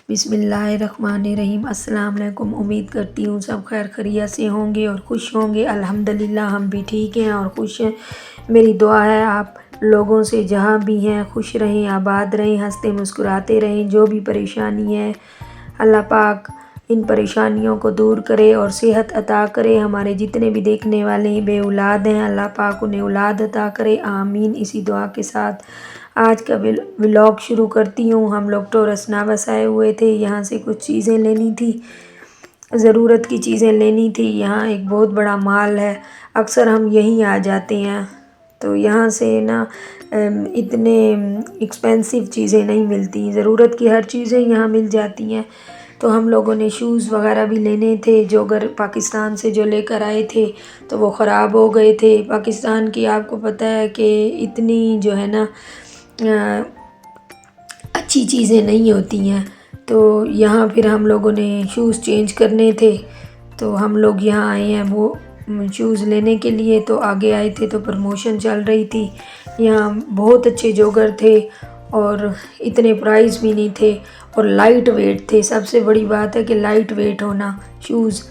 بسم اللہ الرحمن الرحیم۔ السلام علیکم۔ امید کرتی ہوں سب خیر خیریت سے ہوں گے اور خوش ہوں گے۔ الحمدللہ ہم بھی ٹھیک ہیں اور خوش ہیں۔ میری دعا ہے آپ لوگوں سے جہاں بھی ہیں خوش رہیں، آباد رہیں، ہنستے مسکراتے رہیں۔ جو بھی پریشانی ہے اللہ پاک ان پریشانیوں کو دور کرے اور صحت عطا کرے۔ ہمارے جتنے بھی دیکھنے والے ہیں بے اولاد ہیں، اللہ پاک انہیں اولاد عطا کرے، آمین۔ اسی دعا کے ساتھ آج کا ولاگ شروع کرتی ہوں۔ ہم لوگ ٹورس ناوس آئے ہوئے تھے، یہاں سے کچھ چیزیں لینی تھی، ضرورت کی چیزیں لینی تھی۔ یہاں ایک بہت بڑا مال ہے، اکثر ہم یہیں آ جاتے ہیں، تو یہاں سے نا اتنے ایکسپینسو چیزیں نہیں ملتی، ضرورت کی ہر چیزیں یہاں مل جاتی ہیں۔ تو ہم لوگوں نے شوز وغیرہ بھی لینے تھے، جو پاکستان سے جو لے کر آئے تھے تو وہ خراب ہو گئے تھے۔ پاکستان کی آپ کو پتہ ہے کہ اتنی جو ہے نا اچھی چیزیں نہیں ہوتی ہیں، تو یہاں پھر ہم لوگوں نے شوز چینج کرنے تھے، تو ہم لوگ یہاں آئے ہیں وہ شوز لینے کے لیے۔ تو آگے آئے تھے تو پروموشن چل رہی تھی، یہاں بہت اچھے جوگر تھے اور اتنے پرائز بھی نہیں تھے اور لائٹ ویٹ تھے۔ سب سے بڑی بات ہے کہ لائٹ ویٹ ہونا شوز،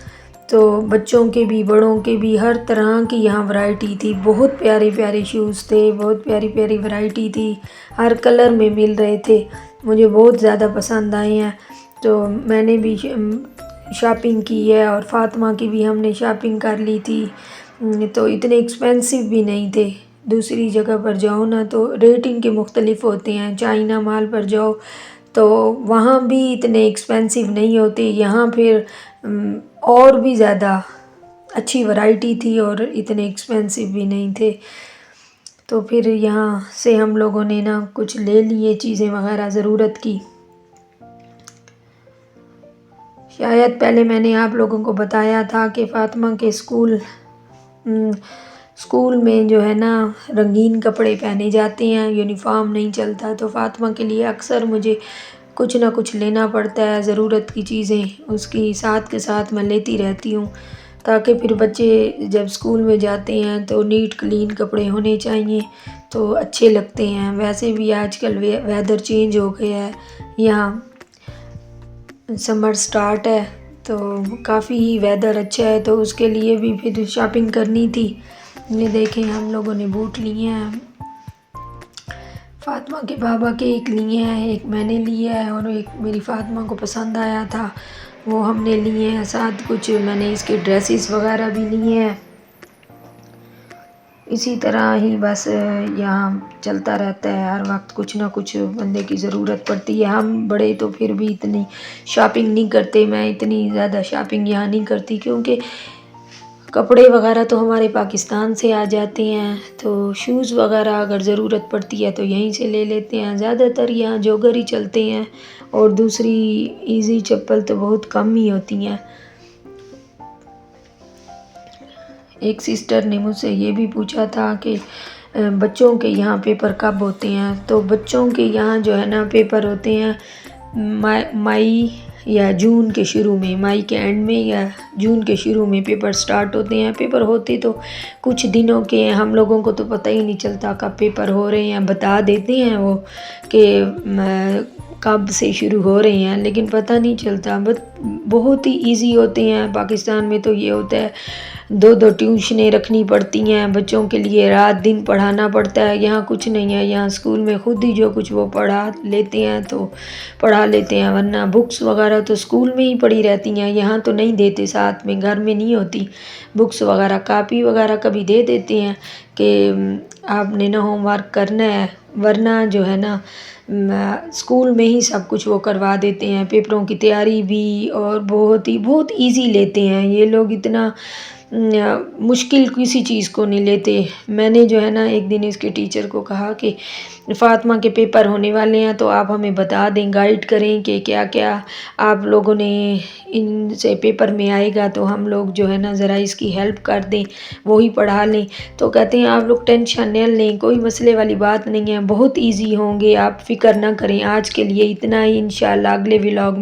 تو بچوں کے بھی بڑوں کے بھی ہر طرح کی یہاں ورائٹی تھی۔ بہت پیارے پیارے شوز تھے، بہت پیاری پیاری ورائٹی تھی، ہر کلر میں مل رہے تھے، مجھے بہت زیادہ پسند آئے ہیں۔ تو میں نے بھی شاپنگ کی ہے اور فاطمہ کی بھی ہم نے شاپنگ کر لی تھی، تو اتنے ایکسپینسو بھی نہیں تھے۔ دوسری جگہ پر جاؤ نا تو ریٹ ان کے مختلف ہوتے ہیں، چائنا مال پر جاؤ تو وہاں بھی اتنے ایکسپینسو نہیں ہوتے، یہاں پھر اور بھی زیادہ اچھی ورائٹی تھی اور اتنے ایکسپینسو بھی نہیں تھے۔ تو پھر یہاں سے ہم لوگوں نے نا کچھ لے لیے چیزیں وغیرہ ضرورت کی۔ شاید پہلے میں نے آپ لوگوں کو بتایا تھا کہ فاطمہ کے اسکول میں جو ہے نا رنگین کپڑے پہنے جاتے ہیں، یونیفارم نہیں چلتا، تو فاطمہ کے لیے اکثر مجھے کچھ نہ کچھ لینا پڑتا ہے، ضرورت کی چیزیں اس کی ساتھ کے ساتھ میں لیتی رہتی ہوں، تاکہ پھر بچے جب اسکول میں جاتے ہیں تو نیٹ کلین کپڑے ہونے چاہیے تو اچھے لگتے ہیں۔ ویسے بھی آج کل ویدر چینج ہو گیا ہے، یہاں سمر سٹارٹ ہے تو کافی ہی ویدر اچھا ہے، تو اس کے لیے بھی پھر شاپنگ کرنی تھی۔ یہ دیکھیں ہم لوگوں نے بوٹ لیے ہیں، فاطمہ کے بابا کے ایک لیے ہیں، ایک میں نے لیا ہے اور ایک میری فاطمہ کو پسند آیا تھا وہ ہم نے لیے ہیں، ساتھ کچھ میں نے اس کے ڈریسز وغیرہ بھی لیے ہیں۔ اسی طرح ہی بس یہاں چلتا رہتا ہے، ہر وقت کچھ نہ کچھ بندے کی ضرورت پڑتی ہے۔ ہم بڑے تو پھر بھی اتنی شاپنگ نہیں کرتے، میں اتنی زیادہ شاپنگ یہاں نہیں کرتی، کیونکہ کپڑے وغیرہ تو ہمارے پاکستان سے آ جاتے ہیں، تو شوز وغیرہ اگر ضرورت پڑتی ہے تو یہیں سے لے لیتے ہیں۔ زیادہ تر یہاں جوگر ہی چلتے ہیں اور دوسری ایزی چپل تو بہت کم ہی ہوتی ہیں۔ ایک سسٹر نے مجھ سے یہ بھی پوچھا تھا کہ بچوں کے یہاں پیپر کب ہوتے ہیں، تو بچوں کے یہاں جو ہے نا پیپر ہوتے ہیں مئی یا جون کے شروع میں، مئی کے اینڈ میں یا جون کے شروع میں پیپر سٹارٹ ہوتے ہیں۔ پیپر ہوتے تو کچھ دنوں کے ہیں، ہم لوگوں کو تو پتہ ہی نہیں چلتا کب پیپر ہو رہے ہیں، بتا دیتے ہیں وہ کہ کب سے شروع ہو رہے ہیں، لیکن پتہ نہیں چلتا، بہت ہی ایزی ہوتے ہیں۔ پاکستان میں تو یہ ہوتا ہے دو ٹیوشنیں رکھنی پڑتی ہیں بچوں کے لیے، رات دن پڑھانا پڑتا ہے، یہاں کچھ نہیں ہے، یہاں اسکول میں خود ہی جو کچھ وہ پڑھا لیتے ہیں تو پڑھا لیتے ہیں، ورنہ بکس وغیرہ تو اسکول میں ہی پڑھی رہتی ہیں، یہاں تو نہیں دیتے، ساتھ میں گھر میں نہیں ہوتی بکس وغیرہ، کاپی وغیرہ کبھی دے دیتے ہیں کہ آپ نے نا ہوم ورک کرنا ہے، ورنہ جو ہے نا اسکول میں ہی سب کچھ وہ کروا دیتے ہیں، پیپروں کی تیاری بھی، اور بہت ایزی لیتے ہیں یہ لوگ، اتنا مشکل کسی چیز کو نہیں لیتے۔ میں نے جو ہے نا ایک دن اس کے ٹیچر کو کہا کہ فاطمہ کے پیپر ہونے والے ہیں تو آپ ہمیں بتا دیں، گائیڈ کریں کہ کیا کیا آپ لوگوں نے ان سے پیپر میں آئے گا تو ہم لوگ جو ہے نا ذرا اس کی ہیلپ کر دیں، وہی پڑھا لیں۔ تو کہتے ہیں آپ لوگ ٹینشن نہ لیں، کوئی مسئلے والی بات نہیں ہے، بہت ایزی ہوں گے، آپ فکر نہ کریں۔ آج کے لیے اتنا ہی، انشاءاللہ اگلے ولاگ